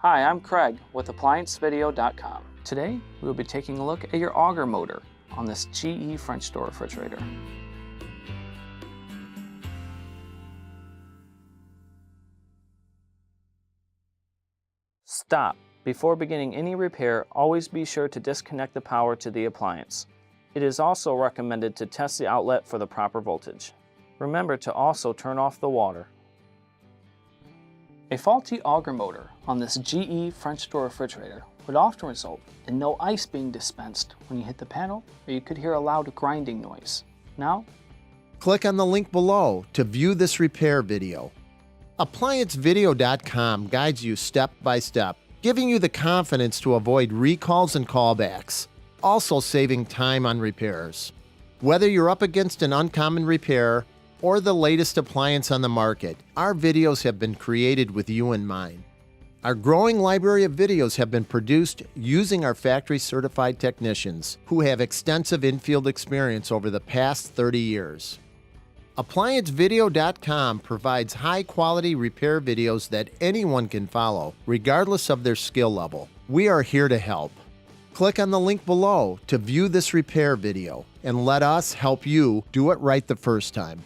Hi, I'm Craig with ApplianceVideo.com. Today, we will be taking a look at your Auger motor on this GE French door refrigerator. Stop. Before beginning any repair, always be sure to disconnect the power to the appliance. It is also recommended to test the outlet for the proper voltage. Remember to also turn off the water. A faulty Auger motor on this GE French door refrigerator would often result in no ice being dispensed when you hit the panel, or you could hear a loud grinding noise. Now, click on the link below to view this repair video. ApplianceVideo.com guides you step by step, giving you the confidence to avoid recalls and callbacks, also saving time on repairs. Whether you're up against an uncommon repair or the latest appliance on the market, our videos have been created with you in mind. Our growing library of videos have been produced using our factory-certified technicians who have extensive infield experience over the past 30 years. ApplianceVideo.com provides high-quality repair videos that anyone can follow, regardless of their skill level. We are here to help. Click on the link below to view this repair video and let us help you do it right the first time.